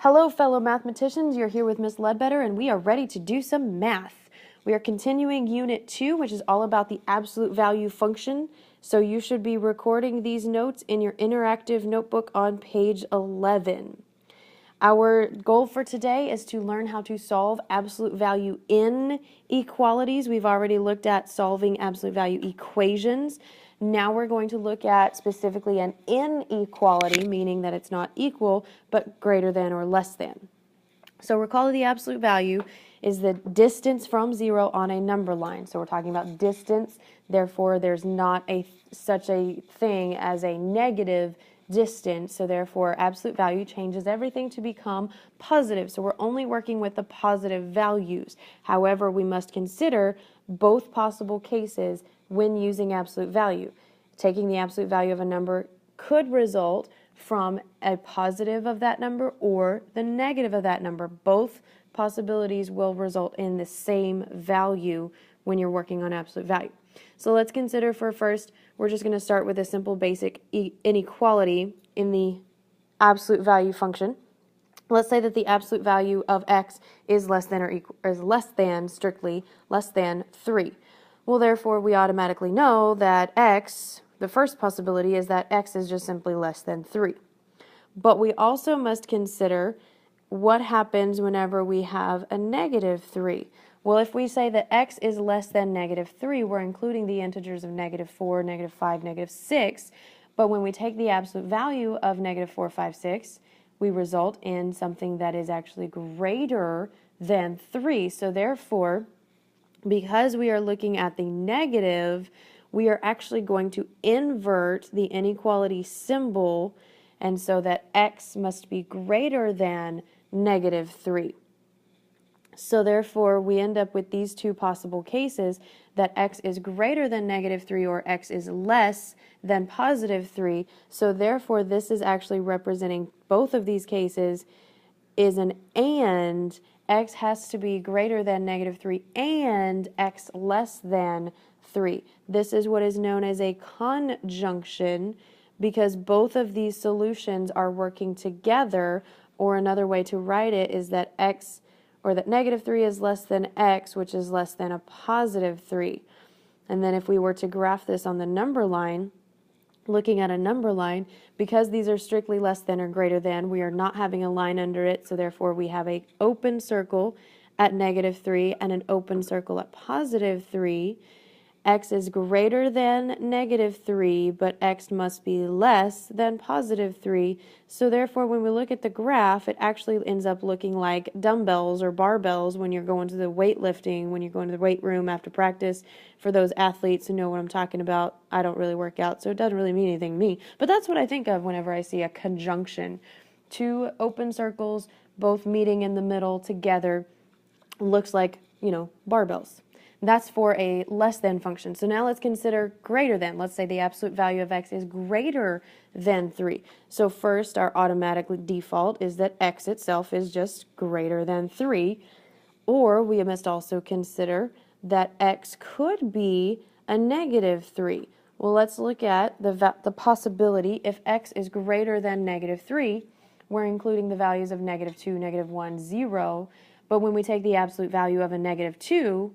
Hello, fellow mathematicians. You're here with Miss Ledbetter, and we are ready to do some math. We are continuing Unit 2, which is all about the absolute value function. So you should be recording these notes in your interactive notebook on page 11. Our goal for today is to learn how to solve absolute value inequalities. We've already looked at solving absolute value equations. Now we're going to look at specifically an inequality, meaning that it's not equal, but greater than or less than. So recall the absolute value is the distance from zero on a number line. So we're talking about distance, therefore there's not such a thing as a negative distance, so therefore absolute value changes everything to become positive. So we're only working with the positive values. However, we must consider both possible cases when using absolute value. Taking the absolute value of a number could result from a positive of that number or the negative of that number. Both possibilities will result in the same value when you're working on absolute value. So let's consider for first, we're just going to start with a simple basic inequality in the absolute value function. Let's say that the absolute value of x is less than or equal, is less than, strictly less than 3. Well, therefore, we automatically know that x, the first possibility is that x is just simply less than 3. But we also must consider what happens whenever we have a negative 3. Well, if we say that x is less than negative 3, we're including the integers of negative 4, negative 5, negative 6. But when we take the absolute value of negative 4, 5, 6, we result in something that is actually greater than 3. So therefore, because we are looking at the negative, we are actually going to invert the inequality symbol, and so that x must be greater than negative 3. So therefore, we end up with these two possible cases, that x is greater than negative 3 or x is less than positive 3. So therefore, this is actually representing both of these cases is an and. X has to be greater than negative 3 and x less than 3. This is what is known as a conjunction because both of these solutions are working together, or another way to write it is that x, or that negative 3 is less than x, which is less than a positive 3. And then if we were to graph this on the number line, looking at a number line, because these are strictly less than or greater than, we are not having a line under it, so therefore we have an open circle at negative 3 and an open circle at positive 3. X is greater than negative 3, but x must be less than positive 3. So therefore, when we look at the graph, it actually ends up looking like dumbbells or barbells when you're going to the weightlifting, when you're going to the weight room after practice. For those athletes who know what I'm talking about, I don't really work out, so it doesn't really mean anything to me. But that's what I think of whenever I see a conjunction. Two open circles, both meeting in the middle together, looks like, barbells. That's for a less than function. So now let's consider greater than. Let's say the absolute value of x is greater than 3. So first, our automatic default is that x itself is just greater than 3. Or we must also consider that x could be a negative 3. Well, let's look at the possibility if x is greater than negative 3, we're including the values of negative 2, negative 1, 0. But when we take the absolute value of a negative 2,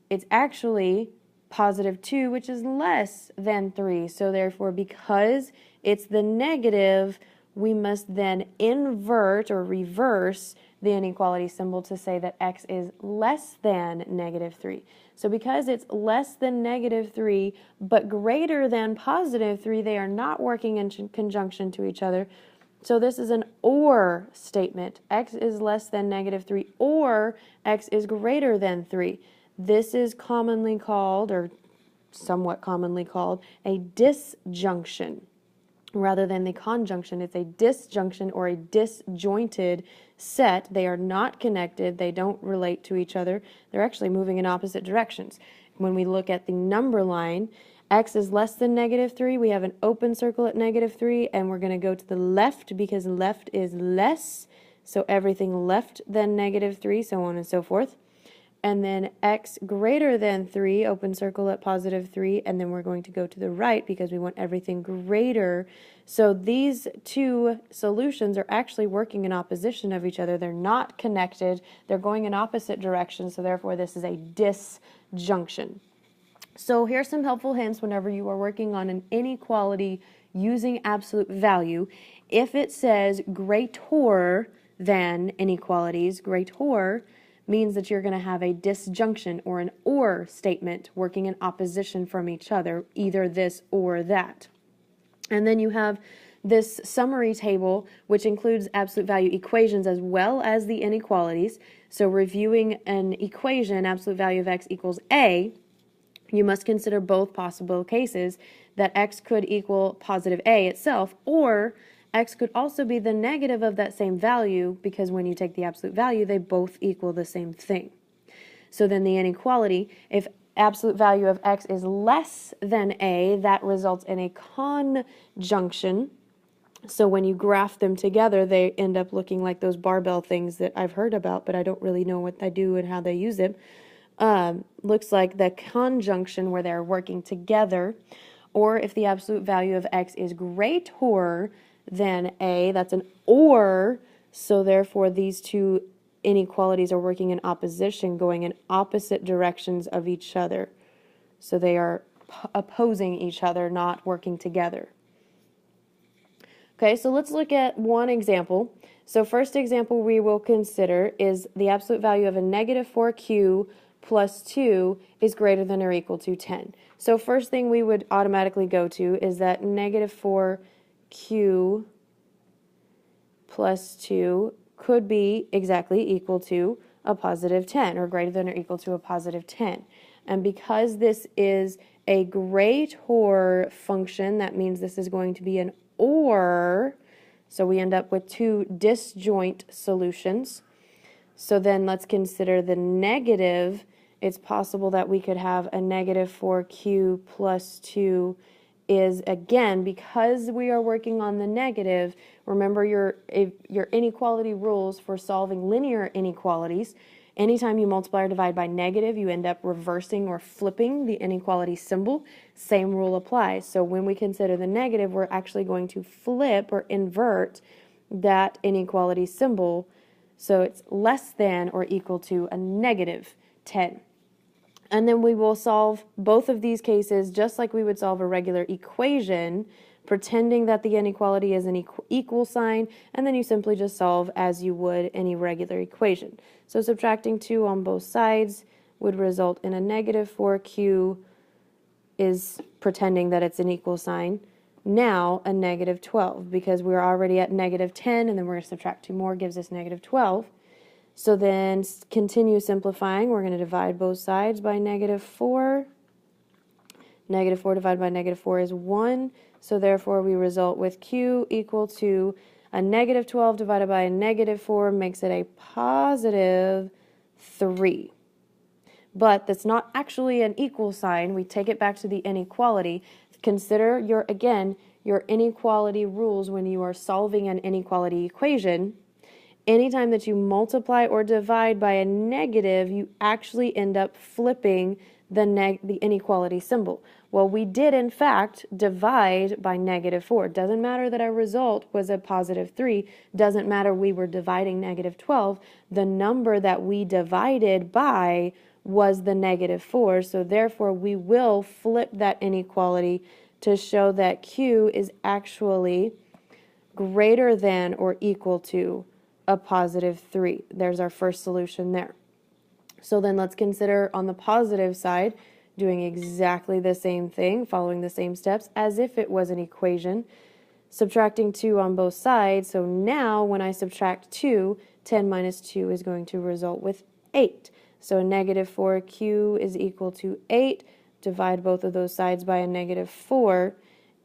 it's actually positive 2, which is less than 3. So therefore, because it's the negative, we must then invert or reverse the inequality symbol to say that x is less than negative 3. So because it's less than negative 3, but greater than positive 3, they are not working in conjunction to each other. So this is an or statement. X is less than negative 3 or x is greater than 3. This is commonly called, or somewhat commonly called, a disjunction. Rather than the conjunction, it's a disjunction or a disjointed set. They are not connected. They don't relate to each other. They're actually moving in opposite directions. When we look at the number line, x is less than negative 3. We have an open circle at negative 3, and we're going to go to the left because left is less. So everything left than negative 3, so on and so forth. and then x greater than 3, open circle at positive 3, and then we're going to go to the right because we want everything greater. So these two solutions are actually working in opposition of each other. They're not connected. They're going in opposite directions, so therefore this is a disjunction. So here's some helpful hints whenever you are working on an inequality using absolute value. If it says greater than inequalities, greater means that you're going to have a disjunction or an or statement working in opposition from each other, either this or that. And then you have this summary table, which includes absolute value equations as well as the inequalities. So reviewing an equation, absolute value of x equals a, you must consider both possible cases, that x could equal positive a itself, or x could also be the negative of that same value, because when you take the absolute value, they both equal the same thing. So then the inequality, if absolute value of x is less than a, that results in a conjunction. So when you graph them together, they end up looking like those barbell things that I've heard about, but I don't really know what they do and how they use it. Looks like the conjunction where they're working together. Or if the absolute value of x is greater than a, that's an or, so therefore these two inequalities are working in opposition, going in opposite directions of each other. So they are opposing each other, not working together. Okay, so let's look at one example. So first example we will consider is the absolute value of a negative 4q plus 2 is greater than or equal to 10. So first thing we would automatically go to is that negative 4q plus 2 could be exactly equal to a positive 10, or greater than or equal to a positive 10. And because this is a greater function, that means this is going to be an or, so we end up with two disjoint solutions. So then let's consider the negative. It's possible that we could have a negative 4q plus 2 is, again, because we are working on the negative, remember your inequality rules for solving linear inequalities. Anytime you multiply or divide by negative, you end up reversing or flipping the inequality symbol. Same rule applies. So when we consider the negative, we're actually going to flip or invert that inequality symbol. So it's less than or equal to a negative 10. And then we will solve both of these cases just like we would solve a regular equation, pretending that the inequality is an equal sign, and then you simply just solve as you would any regular equation. So subtracting 2 on both sides would result in a negative 4q is pretending that it's an equal sign. Now a negative 12, because we're already at negative 10, and then we're going to subtract 2 more, gives us negative 12. So then continue simplifying. We're going to divide both sides by negative 4. Negative 4 divided by negative 4 is 1. So therefore we result with q equal to a negative 12 divided by a negative 4 makes it a positive 3. But that's not actually an equal sign. We take it back to the inequality. Consider your inequality rules when you are solving an inequality equation. Anytime that you multiply or divide by a negative, you actually end up flipping the inequality symbol. Well, we did, in fact, divide by negative 4. It doesn't matter that our result was a positive 3. Doesn't matter we were dividing negative 12. The number that we divided by was the negative 4. So therefore, we will flip that inequality to show that q is actually greater than or equal to a positive 3. There's our first solution there. So then let's consider on the positive side doing exactly the same thing, following the same steps as if it was an equation, subtracting 2 on both sides. So now when I subtract 2, 10 minus 2 is going to result with 8. So a negative 4q is equal to 8. Divide both of those sides by a negative 4,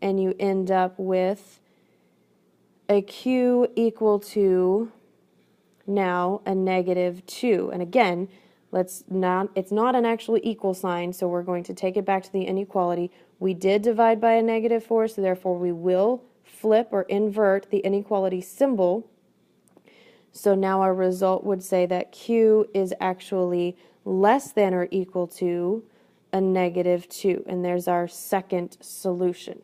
and you end up with a q equal to now a negative 2. And again, it's not an actual equal sign, so we're going to take it back to the inequality. We did divide by a negative 4, so therefore we will flip or invert the inequality symbol. So now our result would say that q is actually less than or equal to a negative 2. And there's our second solution.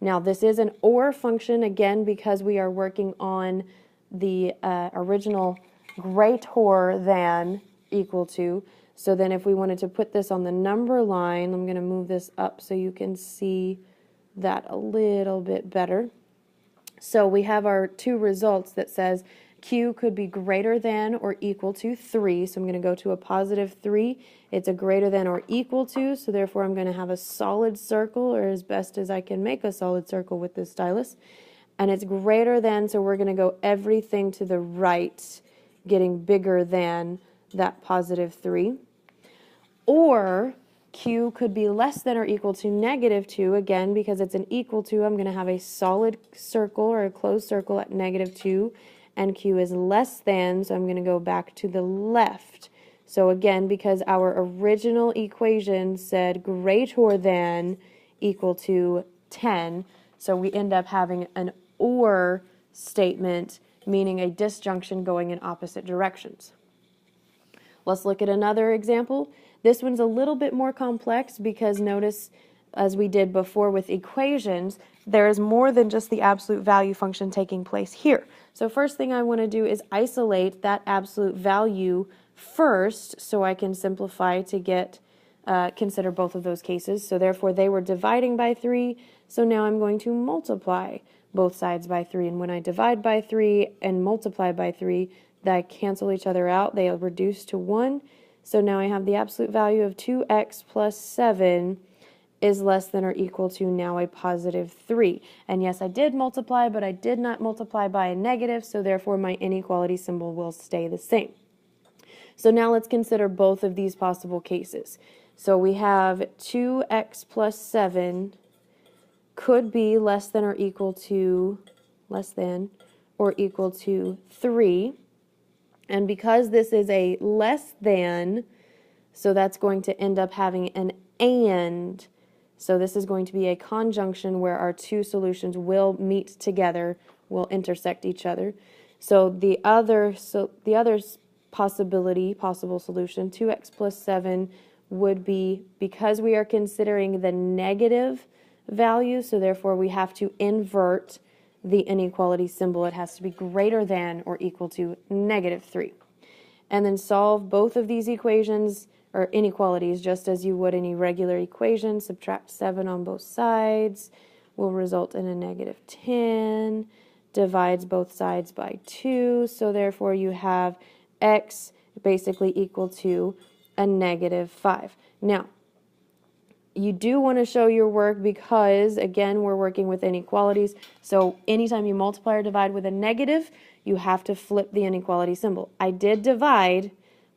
Now, this is an OR function, again, because we are working on the original greater than equal to. So then if we wanted to put this on the number line, I'm going to move this up so you can see that a little bit better. So we have our two results that says Q could be greater than or equal to 3. So I'm going to go to a positive 3. It's a greater than or equal to, so therefore I'm going to have a solid circle, or as best as I can make a solid circle with this stylus. And it's greater than, so we're going to go everything to the right, getting bigger than that positive 3. Or Q could be less than or equal to negative 2, again, because it's an equal to, I'm going to have a solid circle or a closed circle at negative 2, and Q is less than, so I'm going to go back to the left. So again, because our original equation said greater than equal to 10, so we end up having an OR statement, meaning a disjunction going in opposite directions. Let's look at another example. This one's a little bit more complex because notice, as we did before with equations, there is more than just the absolute value function taking place here. So first thing I want to do is isolate that absolute value first so I can simplify to get consider both of those cases. So therefore they were dividing by 3, so now I'm going to multiply both sides by 3. And when I divide by 3 and multiply by 3, they cancel each other out. They reduce to 1. So now I have the absolute value of 2x plus 7 is less than or equal to now a positive 3. And yes, I did multiply, but I did not multiply by a negative, so therefore my inequality symbol will stay the same. So now let's consider both of these possible cases. So we have 2x plus 7 could be less than or equal to 3. And because this is a less than, so that's going to end up having an and. So this is going to be a conjunction where our two solutions will meet together, will intersect each other. So the other possible solution, 2x plus 7, would be, because we are considering the negative value, so therefore we have to invert the inequality symbol. It has to be greater than or equal to negative 3. And then solve both of these equations or inequalities just as you would any regular equation. Subtract 7 on both sides will result in a negative 10. Divides both sides by 2, so therefore you have x basically equal to a negative 5. Now, you do want to show your work because, again, we're working with inequalities. So anytime you multiply or divide with a negative, you have to flip the inequality symbol. I did divide,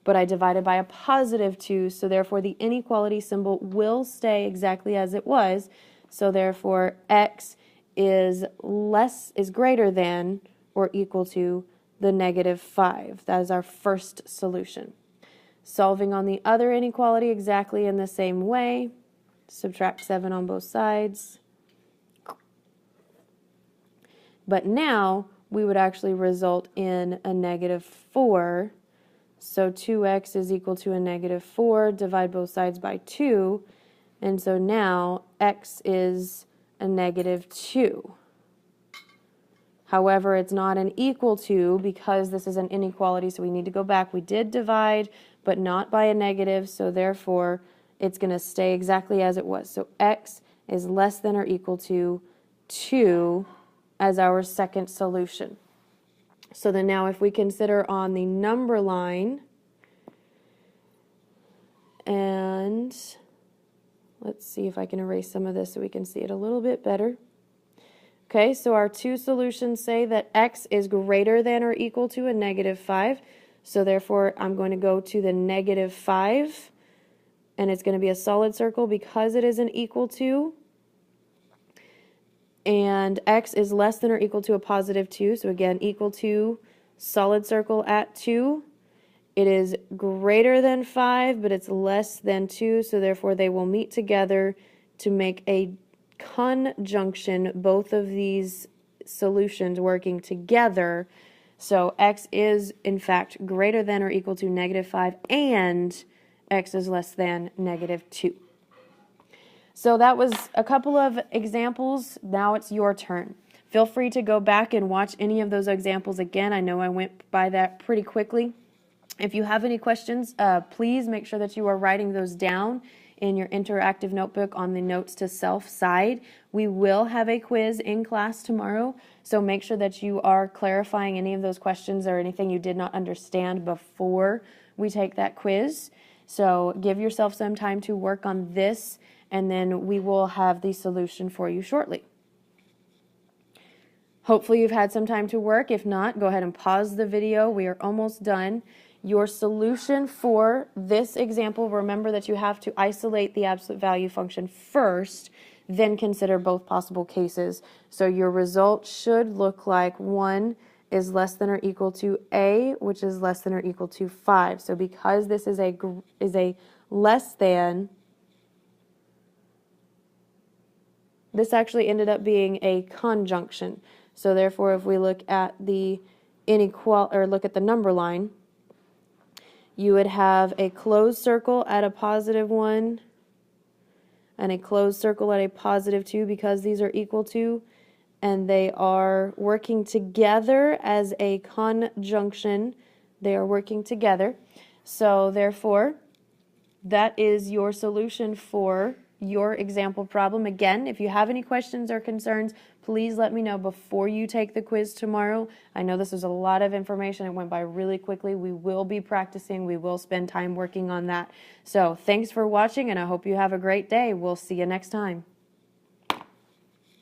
but I divided by a positive 2, so therefore the inequality symbol will stay exactly as it was. So therefore x is greater than or equal to the negative 5. That is our first solution. Solving on the other inequality exactly in the same way. Subtract 7 on both sides. But now we would actually result in a negative 4. So 2x is equal to a negative 4. Divide both sides by 2. And so now x is a negative 2. However, it's not an equal to because this is an inequality, so we need to go back. We did divide, but not by a negative, so therefore it's going to stay exactly as it was. So x is less than or equal to 2 as our second solution. So then now if we consider on the number line, and let's see if I can erase some of this so we can see it a little bit better. Okay, so our two solutions say that x is greater than or equal to a negative 5. So therefore I'm going to go to the negative 5. And it's going to be a solid circle because it is an equal to. And x is less than or equal to a positive 2. So again, equal to, solid circle at 2. It is greater than 5, but it's less than 2. So therefore they will meet together to make a conjunction, both of these solutions working together. So x is, in fact, greater than or equal to negative 5 and x is less than -2. So that was a couple of examples. Now it's your turn. Feel free to go back and watch any of those examples again. I know I went by that pretty quickly. If you have any questions, please make sure that you are writing those down in your interactive notebook on the Notes to Self side. We will have a quiz in class tomorrow, so make sure that you are clarifying any of those questions or anything you did not understand before we take that quiz. So give yourself some time to work on this, and then we will have the solution for you shortly. Hopefully you've had some time to work. If not, go ahead and pause the video. We are almost done. Your solution for this example, remember that you have to isolate the absolute value function first, then consider both possible cases. So your result should look like 1 is less than or equal to a, which is less than or equal to 5. So because this is a less than, this actually ended up being a conjunction. So therefore, if we look at the look at the number line, you would have a closed circle at a +1 and a closed circle at a +2 because these are equal to, and they are working together as a conjunction. They are working together. So therefore, that is your solution for your example problem. Again, if you have any questions or concerns, please let me know before you take the quiz tomorrow. I know this was a lot of information. It went by really quickly. We will be practicing. We will spend time working on that. So thanks for watching, and I hope you have a great day. We'll see you next time.